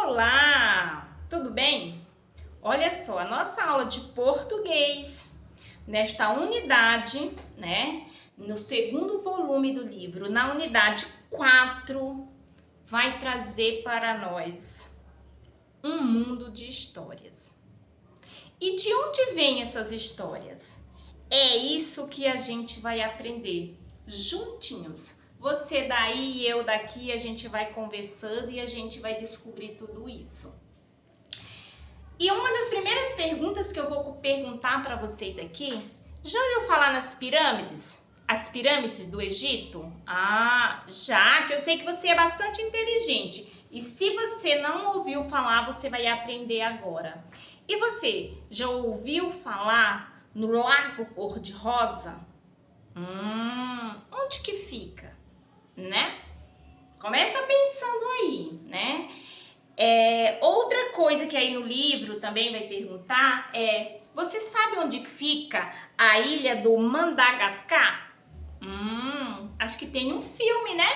Olá, tudo bem? Olha só, a nossa aula de português, nesta unidade, né, no segundo volume do livro, na unidade 4, vai trazer para nós um mundo de histórias. E de onde vêm essas histórias? É isso que a gente vai aprender juntinhos. Você daí e eu daqui, a gente vai conversando e a gente vai descobrir tudo isso. E uma das primeiras perguntas que eu vou perguntar para vocês aqui, já ouviu falar nas pirâmides? As pirâmides do Egito? Ah, já, que eu sei que você é bastante inteligente. E se você não ouviu falar, você vai aprender agora. E você, já ouviu falar no Lago Cor-de-Rosa? Onde que fica? Né? Começa pensando aí, né? Outra coisa que aí no livro também vai perguntar é: você sabe onde fica a ilha do Madagascar? Acho que tem um filme, né?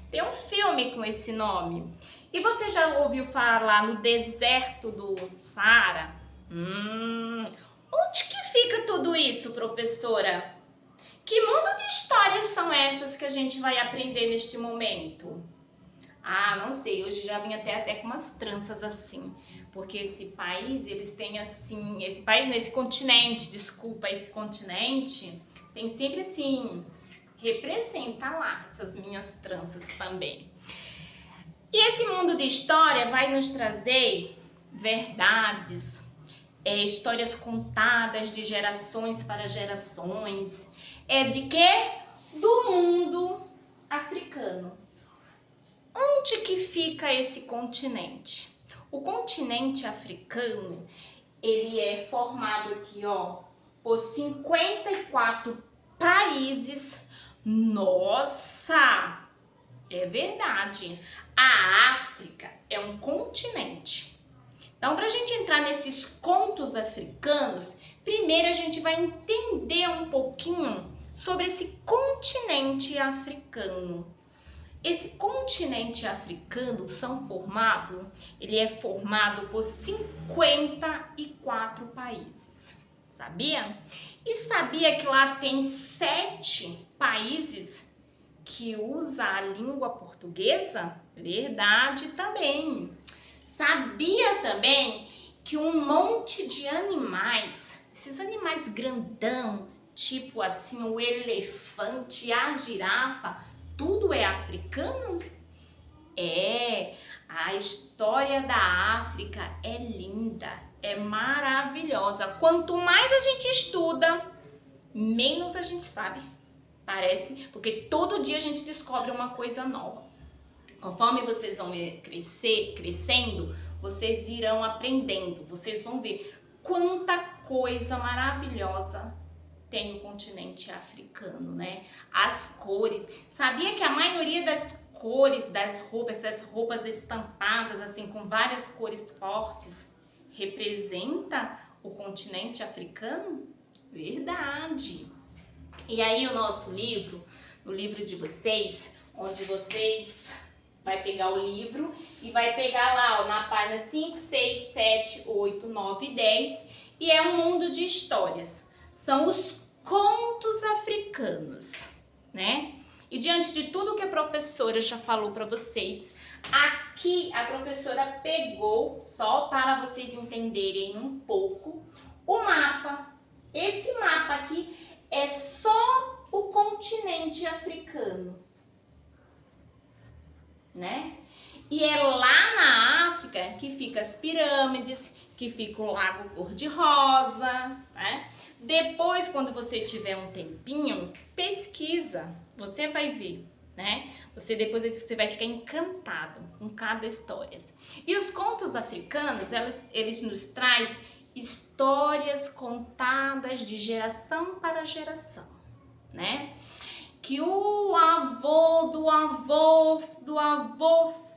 Tem um filme com esse nome. E você já ouviu falar no deserto do Saara? Onde que fica tudo isso, professora? Que mundo de histórias são essas que a gente vai aprender neste momento? Ah, não sei, hoje já vim até com umas tranças assim, porque esse país, eles têm assim, esse continente, esse continente, tem sempre assim, representa lá essas minhas tranças também. E esse mundo de história vai nos trazer verdades, histórias contadas de gerações para gerações. De quê? Do mundo africano. Onde que fica esse continente? O continente africano, ele é formado aqui, ó, por 54 países. Nossa! É verdade. A África é um continente. Então, para a gente entrar nesses contos africanos, primeiro a gente vai entender um pouquinho sobre esse continente africano. Esse continente africano ele é formado por 54 países, sabia? E sabia que lá tem 7 países que usam a língua portuguesa? Verdade também. Sabia também que um monte de animais, esses animais grandão, tipo assim o elefante, a girafa, tudo é africano? A história da África é linda, é maravilhosa. Quanto mais a gente estuda, menos a gente sabe. Parece, porque todo dia a gente descobre uma coisa nova. Conforme vocês vão crescendo, vocês irão aprendendo, vocês vão ver quanta coisa maravilhosa tem o continente africano, né? As cores. Sabia que a maioria das cores das roupas, essas roupas estampadas assim com várias cores fortes, representa o continente africano? Verdade. E aí o nosso livro, no livro de vocês, onde vocês vai pegar o livro e vai pegar lá, ó, na página 5, 6, 7, 8, 9 e 10, e é um mundo de histórias. São os contos africanos, né? E diante de tudo que a professora já falou para vocês, aqui a professora pegou, só para vocês entenderem um pouco, o mapa. Esse mapa aqui é só o continente africano, né? E é lá na África que fica as pirâmides, que fica o Lago Cor-de-Rosa, né? Depois, quando você tiver um tempinho, pesquisa, você vai ver, né? Depois você vai ficar encantado com cada história. E os contos africanos, eles nos trazem histórias contadas de geração para geração, né? Que o avô do avô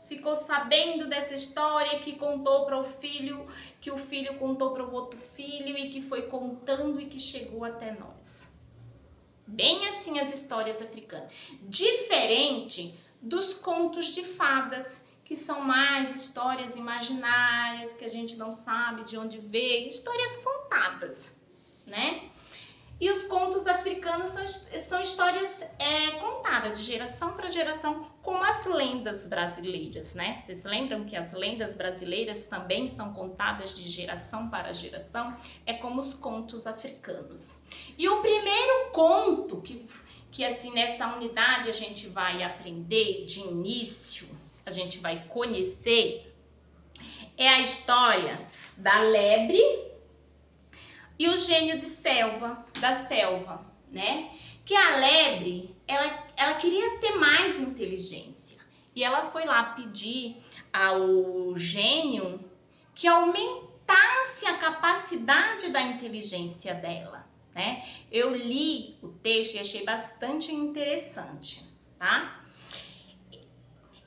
ficou sabendo dessa história, que contou para o filho, que o filho contou para o outro filho e que foi contando e que chegou até nós. Bem assim as histórias africanas. Diferente dos contos de fadas, que são mais histórias imaginárias, que a gente não sabe de onde veio, histórias contadas, né? E os contos africanos são histórias contadas de geração para geração, como as lendas brasileiras, né? Vocês lembram que as lendas brasileiras também são contadas de geração para geração? É como os contos africanos. E o primeiro conto que assim, nessa unidade a gente vai aprender de início, a gente vai conhecer, é a história da lebre e o gênio da selva, né? Que a lebre, ela queria ter mais inteligência. E ela foi lá pedir ao gênio que aumentasse a capacidade da inteligência dela, né? Eu li o texto e achei bastante interessante, tá?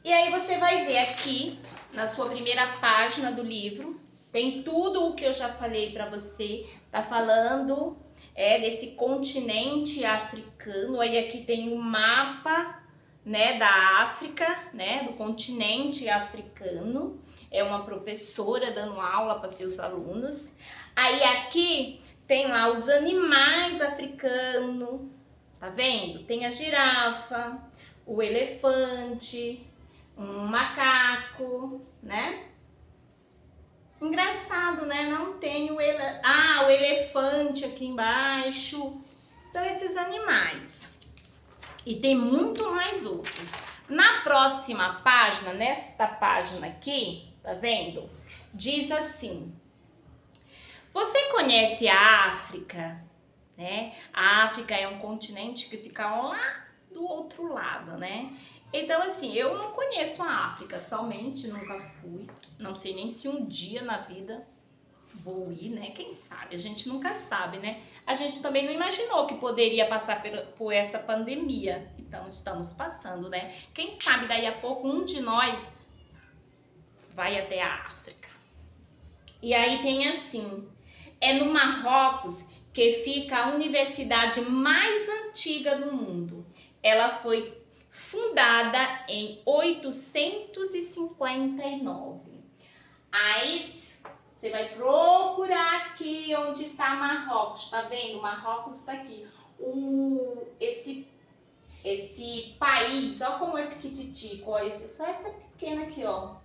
E aí você vai ver aqui, na sua primeira página do livro, tem tudo o que eu já falei para você. Tá falando desse continente africano. Aí aqui tem o mapa, né, da África, né, do continente africano. É uma professora dando aula para seus alunos. Aí aqui tem lá os animais africanos, tá vendo? Tem a girafa, o elefante, um macaco, né? Engraçado, né? Não tem o elefante aqui embaixo. São esses animais. E tem muito mais outros. Na próxima página, nesta página aqui, tá vendo? Diz assim: você conhece a África? Né? A África é um continente que fica lá do outro lado, né? Então, assim, eu não conheço a África, somente nunca fui. Não sei nem se um dia na vida vou ir, né? Quem sabe? A gente nunca sabe, né? A gente também não imaginou que poderia passar por essa pandemia. Então, estamos passando, né? Quem sabe daí a pouco um de nós vai até a África. E aí tem assim, é no Marrocos que fica a universidade mais antiga do mundo. Ela foi fundada em 859. Aí você vai procurar aqui onde está Marrocos, tá vendo? Marrocos está aqui. Esse país, olha como é piquititico, ó, só essa pequena aqui, ó,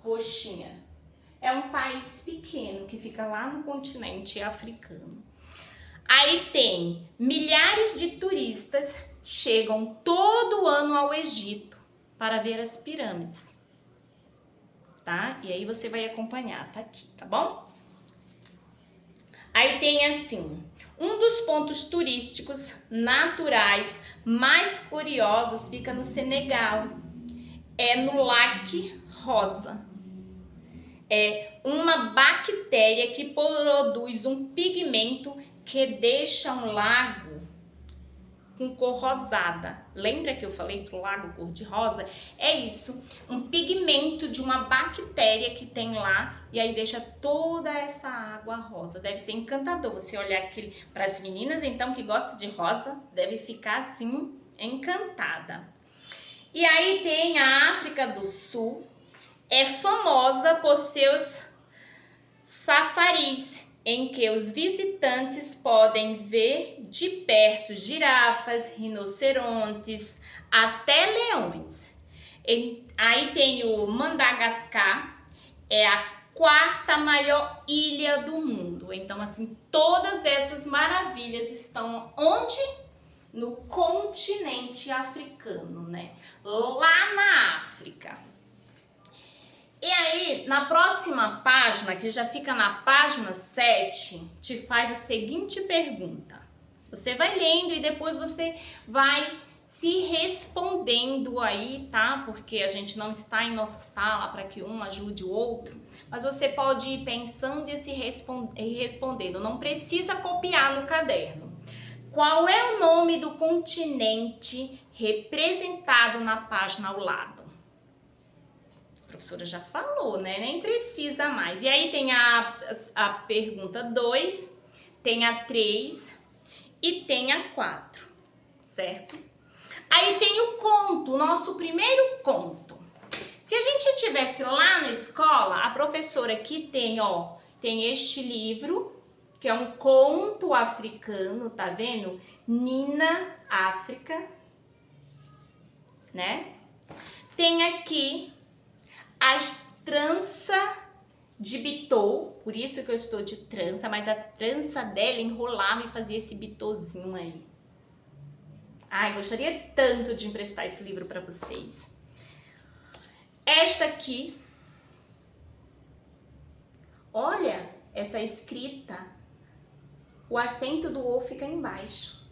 roxinha. É um país pequeno que fica lá no continente africano. Aí tem milhares de turistas chegam todo ano ao Egito para ver as pirâmides, tá? E aí você vai acompanhar, tá aqui, tá bom? Aí tem assim, um dos pontos turísticos naturais mais curiosos fica no Senegal, é no Lac Rosa. É uma bactéria que produz um pigmento que deixa um lago com cor rosada. Lembra que eu falei do lago cor-de-rosa? É isso, um pigmento de uma bactéria que tem lá e aí deixa toda essa água rosa. Deve ser encantador você olhar aquele para as meninas então que gostam de rosa, deve ficar assim encantada. E aí tem a África do Sul, é famosa por seus safaris, em que os visitantes podem ver de perto girafas, rinocerontes, até leões. Aí tem o Madagascar, é a quarta maior ilha do mundo. Então, assim, todas essas maravilhas estão onde? No continente africano, né? Lá na África. E aí, na próxima página, que já fica na página 7, te faz a seguinte pergunta. Você vai lendo e depois você vai se respondendo aí, tá? Porque a gente não está em nossa sala para que um ajude o outro. Mas você pode ir pensando e se respondendo. Não precisa copiar no caderno. Qual é o nome do continente representado na página ao lado? A professora já falou, né? Nem precisa mais. E aí tem a pergunta 2, tem a 3 e tem a 4, certo? Aí tem o conto, o nosso primeiro conto. Se a gente estivesse lá na escola, a professora aqui tem este livro, que é um conto africano, tá vendo? Nina África, né? Tem aqui as tranças de Bitou, por isso que eu estou de trança, mas a trança dela enrolava e fazia esse bitozinho aí. Ai, gostaria tanto de emprestar esse livro para vocês. Esta aqui, olha essa escrita, o acento do O fica embaixo.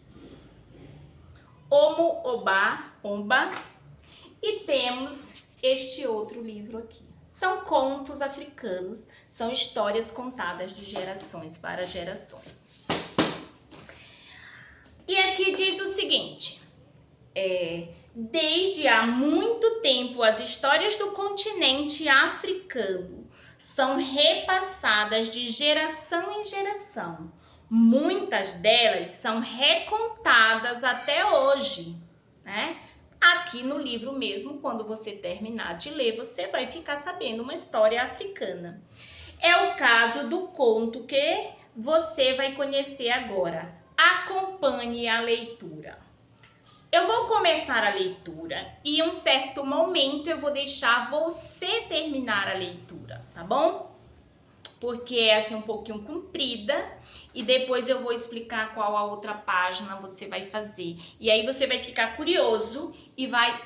Omo, Oba, Omba. E temos este outro livro aqui. São contos africanos, são histórias contadas de gerações para gerações. E aqui diz o seguinte, desde há muito tempo as histórias do continente africano são repassadas de geração em geração. Muitas delas são recontadas até hoje, né? Aqui no livro mesmo, quando você terminar de ler, você vai ficar sabendo uma história africana. É o caso do conto que você vai conhecer agora. Acompanhe a leitura. Eu vou começar a leitura e em um certo momento eu vou deixar você terminar a leitura, tá bom? Porque é assim um pouquinho comprida e depois eu vou explicar qual a outra página você vai fazer. E aí você vai ficar curioso e vai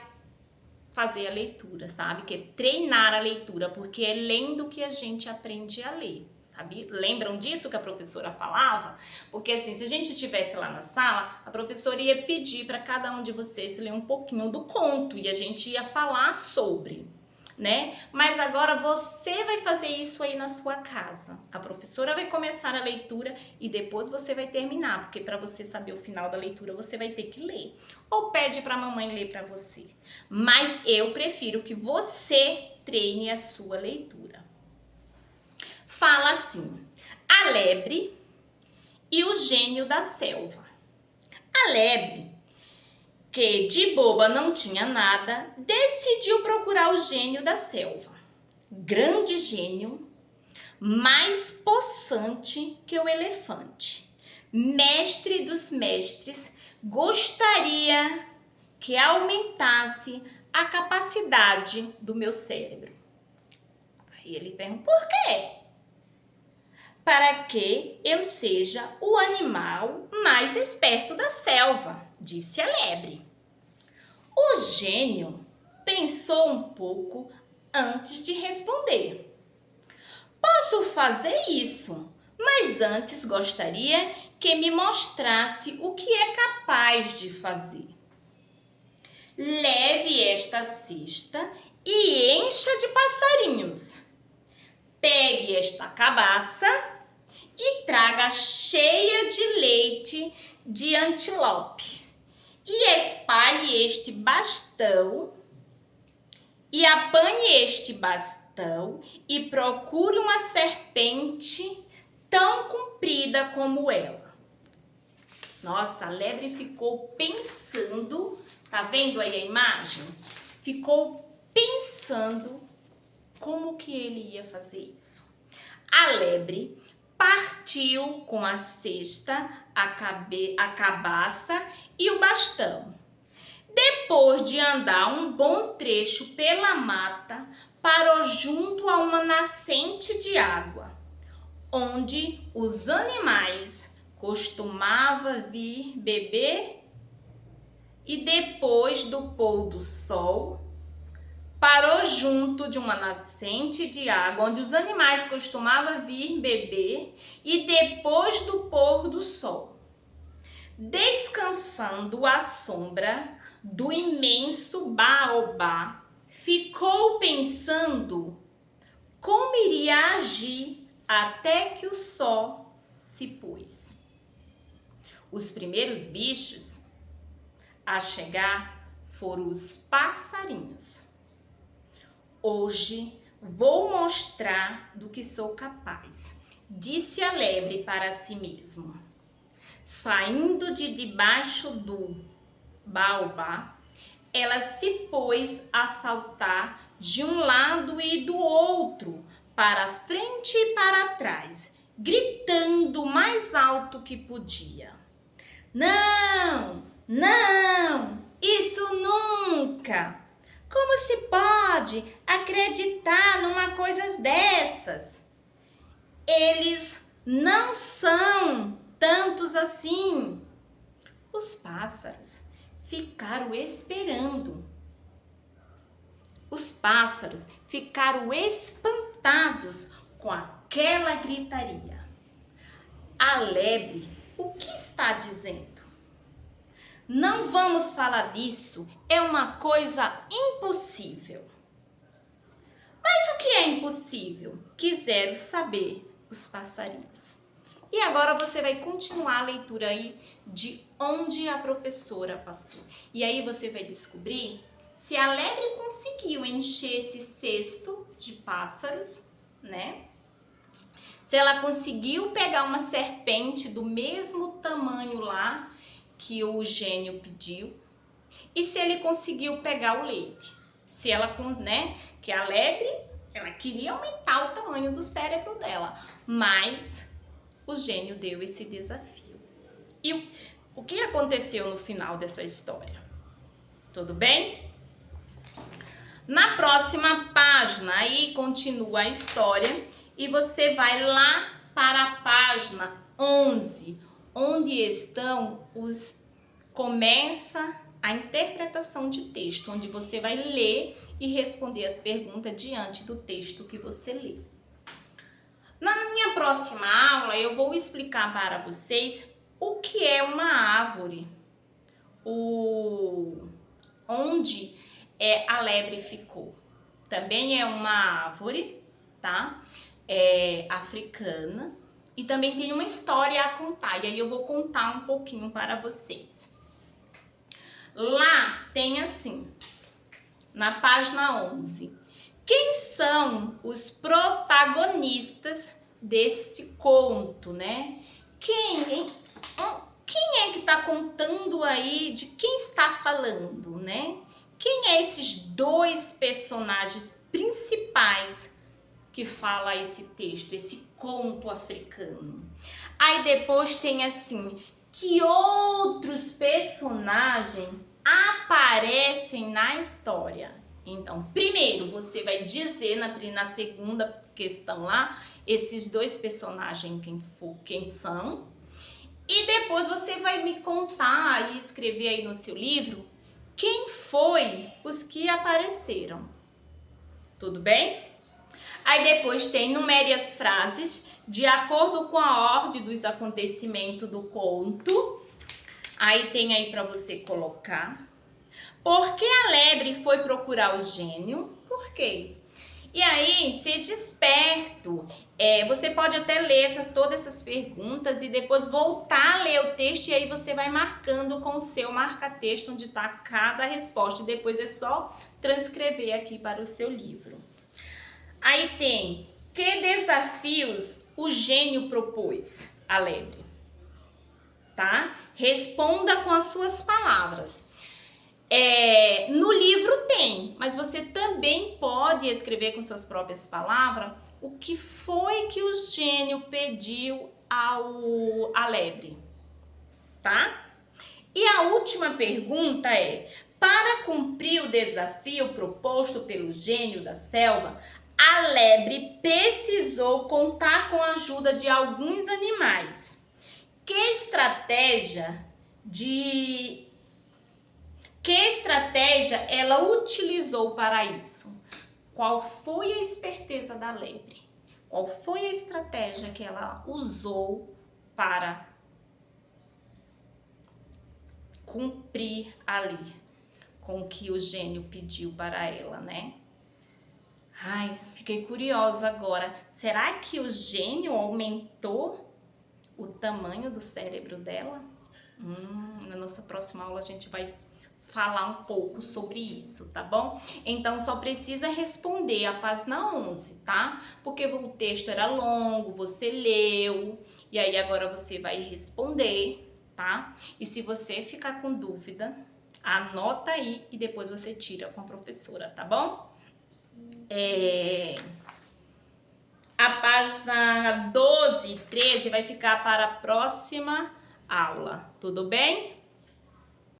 fazer a leitura, sabe? Que é treinar a leitura, porque é lendo que a gente aprende a ler, sabe? Lembram disso que a professora falava? Porque assim, se a gente estivesse lá na sala, a professora ia pedir para cada um de vocês ler um pouquinho do conto e a gente ia falar sobre, né? Mas agora você vai fazer isso aí na sua casa. A professora vai começar a leitura e depois você vai terminar, porque para você saber o final da leitura você vai ter que ler. Ou pede para a mamãe ler para você. Mas eu prefiro que você treine a sua leitura. Fala assim: a lebre e o gênio da selva. A lebre, que de boba não tinha nada, decidiu procurar o gênio da selva. Grande gênio, mais possante que o elefante. Mestre dos mestres, gostaria que aumentasse a capacidade do meu cérebro. Aí ele pergunta, por quê? Para que eu seja o animal mais esperto da selva, disse a lebre. O gênio pensou um pouco antes de responder. Posso fazer isso, mas antes gostaria que me mostrasse o que é capaz de fazer. Leve esta cesta e encha de passarinhos. Pegue esta cabaça e traga cheia de leite de antilope. E espalhe este bastão e apanhe este bastão e procure uma serpente tão comprida como ela. Nossa, a lebre ficou pensando, tá vendo aí a imagem? Ficou pensando como que ele ia fazer isso. A lebre partiu com a cesta, a cabaça e o bastão. Depois de andar um bom trecho pela mata, parou junto a uma nascente de água, onde os animais costumavam vir beber, e depois do pôr do sol, parou junto de uma nascente de água, onde os animais costumavam vir beber, e depois do pôr do sol, descansando à sombra do imenso baobá, ficou pensando como iria agir até que o sol se pôs. Os primeiros bichos a chegar foram os passarinhos. Hoje vou mostrar do que sou capaz, disse a lebre para si mesmo. Saindo de debaixo do baobá, ela se pôs a saltar de um lado e do outro, para frente e para trás, gritando o mais alto que podia. Não, não, isso nunca! Como se pode acreditar numa coisa dessas? Eles não são tantos assim. Os pássaros ficaram esperando. Os pássaros ficaram espantados com aquela gritaria. A lebre, o que está dizendo? Não vamos falar disso, é uma coisa impossível. Mas o que é impossível? Quiseram saber os passarinhos. E agora você vai continuar a leitura aí de onde a professora passou. E aí você vai descobrir se a lebre conseguiu encher esse cesto de pássaros, né? Se ela conseguiu pegar uma serpente do mesmo tamanho lá que o gênio pediu. E se ele conseguiu pegar o leite. Se ela, né? Que a lebre, ela queria aumentar o tamanho do cérebro dela. Mas o gênio deu esse desafio. E o que aconteceu no final dessa história? Tudo bem? Na próxima página, aí continua a história e você vai lá para a página 11, onde estão começa a interpretação de texto, onde você vai ler e responder as perguntas diante do texto que você lê. Na minha próxima aula, eu vou explicar para vocês o que é uma árvore, onde a lebre ficou. Também é uma árvore, tá? Africana. E também tem uma história a contar. E aí eu vou contar um pouquinho para vocês. Lá tem assim, na página 11. Quem são os protagonistas deste conto, né? Quem é que está contando aí, de quem está falando, né? Quem é esses dois personagens principais que fala esse texto, esse conto africano? Aí depois tem assim, que outros personagens aparecem na história? Então, primeiro você vai dizer na segunda questão lá, esses dois personagens quem são. E depois você vai me contar e escrever aí no seu livro quem foi os que apareceram. Tudo bem? Aí depois tem numere as frases de acordo com a ordem dos acontecimentos do conto. Aí tem aí para você colocar. Por que a lebre foi procurar o gênio? Por quê? E aí, seja esperto. Você pode até ler todas essas perguntas e depois voltar a ler o texto e aí você vai marcando com o seu marca-texto onde está cada resposta. E depois é só transcrever aqui para o seu livro. Aí tem, que desafios o gênio propôs à lebre? Tá? Responda com as suas palavras. No livro tem, mas você também pode escrever com suas próprias palavras o que foi que o gênio pediu à lebre, tá? E a última pergunta é, para cumprir o desafio proposto pelo gênio da selva, a lebre precisou contar com a ajuda de alguns animais. Que estratégia ela utilizou para isso? Qual foi a esperteza da lebre? Qual foi a estratégia que ela usou para cumprir ali com o que o gênio pediu para ela, né? Ai, fiquei curiosa agora. Será que o gênio aumentou o tamanho do cérebro dela? Na nossa próxima aula a gente vai falar um pouco sobre isso, tá bom? Então só precisa responder a página 11, tá? Porque o texto era longo, você leu, e aí agora você vai responder, tá? E se você ficar com dúvida, anota aí e depois você tira com a professora, tá bom? A página 12 e 13 vai ficar para a próxima aula, tudo bem?